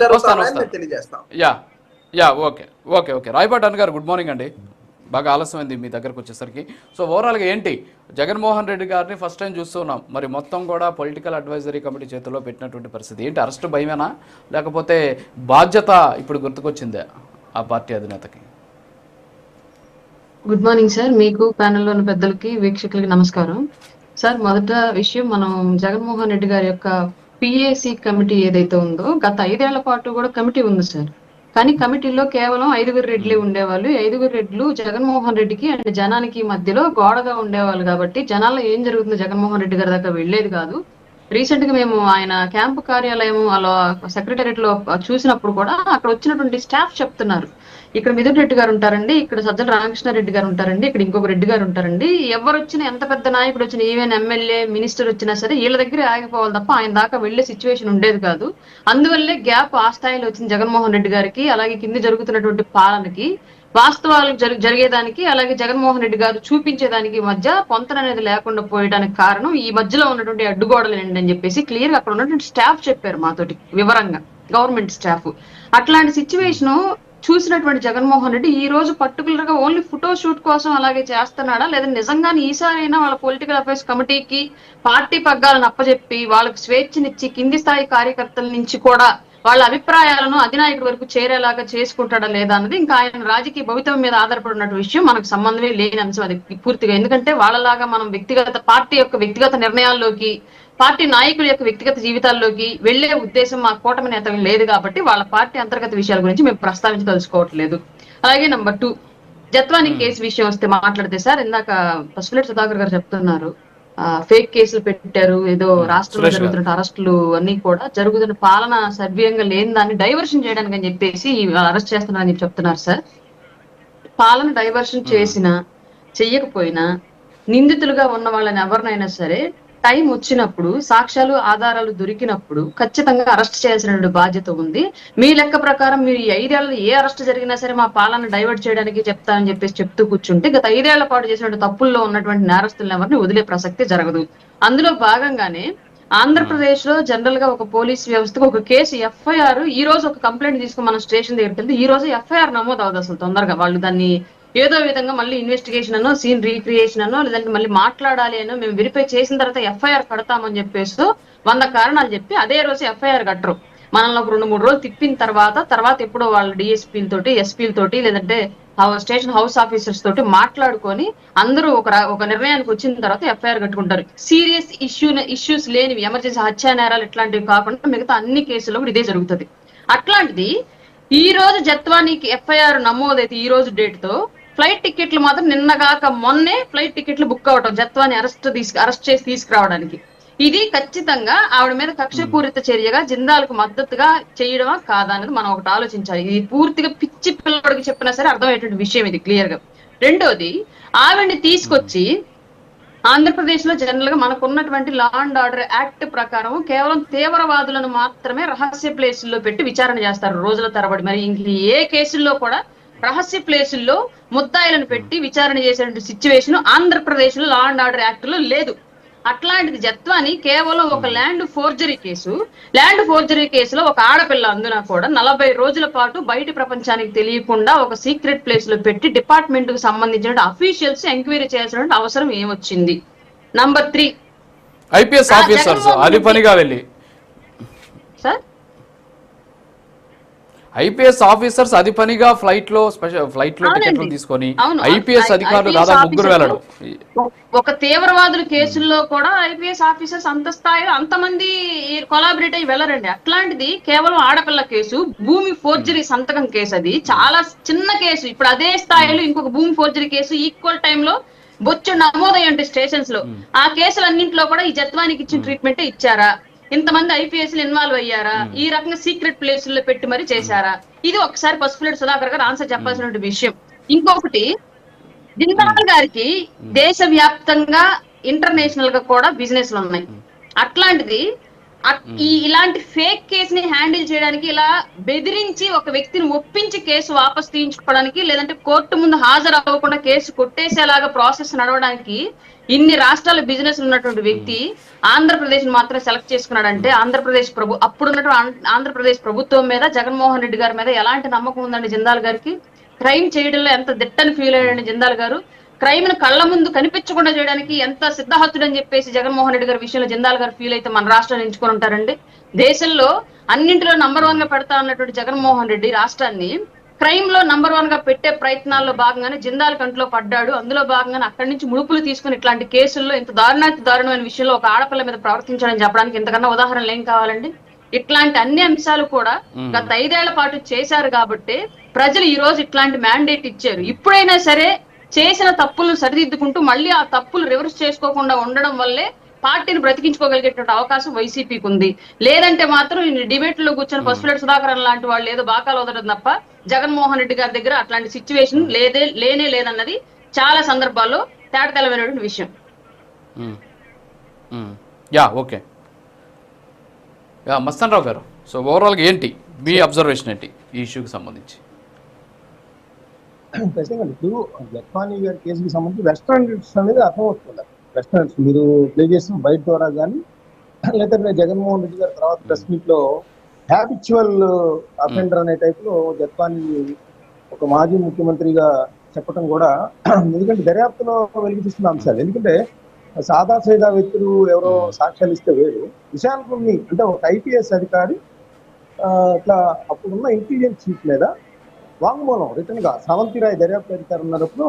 జరుగుతామని తెలియజేస్తాం. Okay okay okay Rayapati అన్న గారు, గుడ్ మార్నింగ్ అండి. బాగా ఆలస్యమైంది మీ దగ్గరకు వచ్చేసరికి. సో ఓవరాల్గా ఏంటి, జగన్మోహన్ రెడ్డి గారిని ఫస్ట్ టైం చూస్తున్నాం, మరి మొత్తం కూడా పొలిటికల్ అడ్వైజరీ కమిటీ చేతిలో పెట్టినటువంటి పరిస్థితి ఏంటి? అరెస్ట్ భయమేనా, లేకపోతే బాధ్యత ఇప్పుడు గుర్తుకొచ్చిందే ఆ పార్టీ అధినేతకి? గుడ్ మార్నింగ్ సార్, మీకు ప్యానెల్లో ఉన్న పెద్దలకి వీక్షకులకి నమస్కారం సార్. మొదట విషయం, మనం జగన్మోహన్ రెడ్డి గారి యొక్క పిఏసి కమిటీ ఏదైతే ఉందో, గత 5 ఏళ్ల పాటు కూడా కమిటీ ఉంది సార్. కానీ కమిటీలో కేవలం 5 రెడ్లే ఉండేవాళ్ళు. 5 రెడ్లు జగన్మోహన్ రెడ్డికి అండ్ జనానికి మధ్యలో గోడగా ఉండేవాళ్ళు కాబట్టి జనాల్లో ఏం జరుగుతుందో జగన్మోహన్ రెడ్డి గారి దాకా వెళ్లేది కాదు. రీసెంట్ గా మేము ఆయన క్యాంపు కార్యాలయం అలా సెక్రటేరియట్ లో చూసినప్పుడు కూడా అక్కడ వచ్చినటువంటి స్టాఫ్ చెప్తున్నారు, ఇక్కడ మిథున్ రెడ్డి గారు ఉంటారండి, ఇక్కడ సజ్జల రామకృష్ణారెడ్డి గారు ఉంటారండి, ఇక్కడ ఇంకొక రెడ్డి గారు ఉంటారండి. ఎవరు వచ్చినా, ఎంత పెద్ద నాయకుడు వచ్చినా, ఈవెన్ ఎమ్మెల్యే మినిస్టర్ వచ్చినా సరే వీళ్ళ దగ్గరే ఆగిపోవాలి తప్ప ఆయన దాకా వెళ్లే సిచ్యువేషన్ ఉండేది కాదు. అందువల్లే గ్యాప్ ఆ స్థాయిలో వచ్చింది జగన్మోహన్ రెడ్డి గారికి. అలాగే కింద జరుగుతున్నటువంటి పాలనకి, వాస్తవాలు జరిగేదానికి, అలాగే జగన్మోహన్ రెడ్డి గారు చూపించేదానికి మధ్య పొంతన అనేది లేకుండా పోయడానికి కారణం ఈ మధ్యలో ఉన్నటువంటి అడ్డుగోడలు ఏంటి అని చెప్పేసి క్లియర్ గా అక్కడ ఉన్నటువంటి స్టాఫ్ చెప్పారు మాతోటి వివరంగా, గవర్నమెంట్ స్టాఫ్. అట్లాంటి సిచ్యువేషన్ చూసినటువంటి జగన్మోహన్ రెడ్డి ఈ రోజు పర్టికులర్ గా ఓన్లీ ఫోటో షూట్ కోసం అలాగే చేస్తున్నాడా, లేదా నిజంగానే ఈసారైనా వాళ్ళ పొలిటికల్ అఫైర్స్ కమిటీకి పార్టీ పగ్గాలను అప్పచెప్పి వాళ్ళకి స్వేచ్ఛనిచ్చి కింది స్థాయి కార్యకర్తల నుంచి కూడా వాళ్ళ అభిప్రాయాలను అధినాయకుడి వరకు చేరేలాగా చేసుకుంటాడా లేదా అన్నది ఇంకా ఆయన రాజకీయ భవితవ్యం మీద ఆధారపడిన విషయం. మనకు సంబంధమే లేని అంశం అది పూర్తిగా. ఎందుకంటే వాళ్ళలాగా మనం పార్టీ యొక్క వ్యక్తిగత నిర్ణయాల్లోకి, పార్టీ నాయకుల యొక్క వ్యక్తిగత జీవితాల్లోకి వెళ్లే ఉద్దేశం మా కూటమి నేతలు లేదు కాబట్టి వాళ్ళ పార్టీ అంతర్గత విషయాల గురించి మేము ప్రస్తావించదలుచుకోవట్లేదు. అలాగే నెంబర్ 2, జత్వాని కేసు విషయం వస్తే మాట్లాడితే సార్, ఇందాక పసుపులేటి సుధాకర్ గారు చెప్తున్నారు ఫేక్ కేసులు పెట్టారు, ఏదో రాష్ట్రంలో జరుగుతున్న అరెస్టులు అన్ని కూడా జరుగుతున్న పాలన సవ్యంగా లేని దాన్ని డైవర్షన్ చేయడానికి అని చెప్పేసి అరెస్ట్ చేస్తున్నారని చెప్తున్నారు సార్. పాలన డైవర్షన్ చేసినా చెయ్యకపోయినా నిందితులుగా ఉన్న వాళ్ళని ఎవరినైనా సరే టైం వచ్చినప్పుడు, సాక్ష్యాలు ఆధారాలు దొరికినప్పుడు ఖచ్చితంగా అరెస్ట్ చేయాల్సిన బాధ్యత ఉంది. మీ లెక్క ప్రకారం మీరు ఈ 5 ఏళ్లలో ఏ అరెస్ట్ జరిగినా సరే మా పాలన డైవర్ట్ చేయడానికి చెప్తానని చెప్పేసి చెప్తూ కూర్చుంటే గత 5 ఏళ్ల పాటు చేసినటువంటి తప్పుల్లో ఉన్నటువంటి నేరస్తులను ఎవరిని వదిలే ప్రసక్తి జరగదు. అందులో భాగంగానే ఆంధ్రప్రదేశ్ లో జనరల్ గా ఒక పోలీస్ వ్యవస్థకు ఒక కేసు ఎఫ్ఐఆర్, ఈ రోజు ఒక కంప్లైంట్ తీసుకుని మనం స్టేషన్ దగ్గరికి వెళ్తే ఈ రోజు ఎఫ్ఐఆర్ నమోదు అవ్వదు అసలు తొందరగా. వాళ్ళు దాన్ని ఏదో విధంగా మళ్ళీ ఇన్వెస్టిగేషన్ అనో, సీన్ రీక్రియేషన్ అనో, లేదంటే మళ్ళీ మాట్లాడాలి అనో, మేము వెరిఫై చేసిన తర్వాత ఎఫ్ఐఆర్ కడతామని చెప్పేసి 100 కారణాలు చెప్పి అదే రోజు ఎఫ్ఐఆర్ కట్టరు. మనల్ని ఒక 2-3 రోజులు తిప్పిన తర్వాత ఎప్పుడో వాళ్ళ డిఎస్పీలతోటి, ఎస్పీలతోటి, లేదంటే స్టేషన్ హౌస్ ఆఫీసర్స్ తోటి మాట్లాడుకొని అందరూ ఒక నిర్ణయానికి వచ్చిన తర్వాత ఎఫ్ఐఆర్ కట్టుకుంటారు. సీరియస్ ఇష్యూస్ లేనివి, ఎమర్జెన్సీ హత్యా నేరాలు ఇట్లాంటివి కాకుండా మిగతా అన్ని కేసుల్లో కూడా ఇదే జరుగుతుంది. అట్లాంటిది ఈ రోజు జత్వానికి ఎఫ్ఐఆర్ నమోదైతే ఈ రోజు డేట్ తో ఫ్లైట్ టికెట్లు మాత్రం నిన్నగాక మొన్నే ఫ్లైట్ టికెట్లు బుక్ అవటం జత్వాని అరెస్ట్ చేసి తీసుకురావడానికి. ఇది ఖచ్చితంగా ఆవిడ మీద కక్షపూరిత చర్యగా జిందాల్కు మద్దతుగా చేయడమా కాదా అనేది మనం ఒకటి ఆలోచించాలి. ఇది పూర్తిగా పిచ్చి పిల్లడికి చెప్పినా సరే అర్థమయ్యేటువంటి విషయం ఇది క్లియర్ గా. రెండోది, ఆవిడ్ని తీసుకొచ్చి ఆంధ్రప్రదేశ్ లో జనరల్ గా మనకు ఉన్నటువంటి లా అండ్ ఆర్డర్ యాక్ట్ ప్రకారం కేవలం తీవ్రవాదులను మాత్రమే రహస్య ప్లేసుల్లో పెట్టి విచారణ చేస్తారు రోజుల తరబడి. మరి ఇంక ఏ కేసుల్లో కూడా రహస్య ప్లేసుల్లో ముద్దాయిలను పెట్టి విచారణ చేసేటువంటి సిచ్యువేషన్ ఆంధ్రప్రదేశ్ లో లా అండ్ ఆర్డర్ యాక్ట్ లో లేదు. అట్లాంటిది జత్వాని కేవలం ఒక ల్యాండ్ ఫోర్జరీ కేసులో ఒక ఆడపిల్ల అందున కూడా 40 రోజుల పాటు బయట ప్రపంచానికి తెలియకుండా ఒక సీక్రెట్ ప్లేస్ లో పెట్టి డిపార్ట్మెంట్ కు సంబంధించిన అఫీషియల్స్ ఎంక్వైరీ చేయాల్సిన అవసరం ఏమొచ్చింది? నంబర్ 3, ఐపీఎస్ ఆఫీసర్స్ అది పనిగా వెళ్ళి సార్ ఐపీఎస్ ఆఫీసర్స్ అది పనిగా ఫ్లైట్ లో టికెట్లు తీసుకొని ఐపీఎస్ అధికారులు దాదాపు 3 వెళ్ళడం. ఒక తీవ్రవాదుల కేసుల్లో కూడా ఐపీఎస్ ఆఫీసర్స్ అంత స్థాయిలో అంతమంది కొలాబరేట్ అయ్యి వెళ్ళరండి. అట్లాంటిది కేవలం ఆడపిల్ల కేసు, భూమి ఫోర్జరీ సంతకం కేసు, అది చాలా చిన్న కేసు. ఇప్పుడు అదే స్థాయిలో ఇంకొక భూమి ఫోర్జరీ కేసు ఈక్వల్ టైమ్ లో బొచ్చు నమోదయ్యంటే స్టేషన్స్ లో. ఆ కేసులన్నింటిలో కూడా ఈ జత్వానికి ఇచ్చిన ట్రీట్మెంటే ఇచ్చారా? ఇంతమంది ఐపీఎస్లు ఇన్వాల్వ్ అయ్యారా? ఈ రకంగా సీక్రెట్ ప్లేసుల్లో పెట్టి మరి చేశారా? ఇది ఒకసారి పసుపులేటి సుధాకర్ గారు ఆన్సర్ చెప్పాల్సిన విషయం. ఇంకొకటి, జిందాల్ గారికి దేశవ్యాప్తంగా ఇంటర్నేషనల్ గా కూడా బిజినెస్లు ఉన్నాయి. అట్లాంటిది ఇలాంటి ఫేక్ కేసుని హ్యాండిల్ చేయడానికి, ఇలా బెదిరించి ఒక వ్యక్తిని ఒప్పించి కేసు వాపస్ తీయించుకోవడానికి, లేదంటే కోర్టు ముందు హాజరు అవ్వకుండా కేసు కొట్టేసేలాగా ప్రాసెస్ నడవడానికి ఇన్ని రాష్ట్రాల బిజినెస్ ఉన్నటువంటి వ్యక్తి ఆంధ్రప్రదేశ్ మాత్రం సెలెక్ట్ చేసుకున్నాడంటే అప్పుడున్నటువంటి ఆంధ్రప్రదేశ్ ప్రభుత్వం మీద, జగన్మోహన్ రెడ్డి గారి మీద ఎలాంటి నమ్మకం ఉందండి జిందాల్ గారికి? క్రైమ్ చేయడంలో ఎంత దిట్టని ఫీల్ అయ్యాడండి జిందాల్ గారు. క్రైమ్ ను కళ్ళ ముందు కనిపించకుండా చేయడానికి ఎంత సిద్ధహస్తుడని చెప్పేసి జగన్మోహన్ రెడ్డి గారి విషయంలో జిందాల్ గారు ఫీల్ అయితే మన రాష్ట్రాన్ని ఎంచుకొని ఉంటారండి. దేశంలో అన్నింటిలో నంబర్ 1 గా పెడతా ఉన్నటువంటి జగన్మోహన్ రెడ్డి రాష్ట్రాన్ని క్రైమ్ లో నంబర్ 1 గా పెట్టే ప్రయత్నాల్లో భాగంగానే జిందాల్ కంట్లో పడ్డాడు. అందులో భాగంగానే అక్కడి నుంచి ముడుపులు తీసుకుని ఇట్లాంటి కేసుల్లో ఇంత దారుణమైన విషయంలో ఒక ఆడపిల్ల మీద ప్రవర్తించడం చెప్పడానికి ఇంతకన్నా ఉదాహరణలు ఏం కావాలండి? ఇట్లాంటి అన్ని అంశాలు కూడా గత 5 ఏళ్ల పాటు చేశారు కాబట్టి ప్రజలు ఈ రోజు ఇట్లాంటి మ్యాండేట్ ఇచ్చారు. ఇప్పుడైనా సరే చేసిన తప్పులను సరిదిద్దుకుంటూ మళ్ళీ ఆ తప్పులు రివర్స్ చేసుకోకుండా ఉండడం వల్లే పార్టీని బ్రతికించుకోగలిగేటువంటి అవకాశం వైసీపీకి ఉంది. లేదంటే మాత్రం డిబేట్ లో కూర్చొని పసుపులేటి సుధాకరన్ లాంటి వాళ్ళు ఏదో బాకాలు వదలడం తప్ప జగన్మోహన్ రెడ్డి గారి దగ్గర అట్లాంటి సిచ్యువేషన్ లేనే లేదన్నది చాలా సందర్భాల్లో తేటతెల్లమైనటువంటి విషయం. ఓకే మస్తాన్ రావు గారు, సో ఓవరాల్గా ఏంటి మీ అబ్జర్వేషన్ ఏంటి ఈ ఇష్యూకి సంబంధించి? ఖచ్చితంగా ఇప్పుడు జత్వానీ గారి కేసుకి సంబంధించి వెస్టర్న్స్ అనేది అర్థమవుతుంది. వెస్టర్న్స్ మీరు ప్లే చేసిన బయట ద్వారా కానీ, లేకపోతే జగన్మోహన్ రెడ్డి గారి తర్వాత ప్రెస్ మీట్ లో హ్యాబిచువల్ అఫెండర్ అనే టైప్ లో జత్వానీ ఒక మాజీ ముఖ్యమంత్రిగా చెప్పడం కూడా, ఎందుకంటే దర్యాప్తులో వెలికి తీస్తున్న అంశాలు. ఎందుకంటే సాదా సైదా వ్యక్తులు ఎవరో సాక్ష్యాలు ఇస్తే వేరు, విషయాన్ని అంటే ఒక ఐపీఎస్ అధికారి ఇట్లా అప్పుడున్న ఇంటెలిజెన్స్ చీఫ్ మీద వాంగ్మూలం రిటర్న్ గా స్రవంతి రాయ్ దర్యాప్తు అధికారి ఉన్నప్పుడు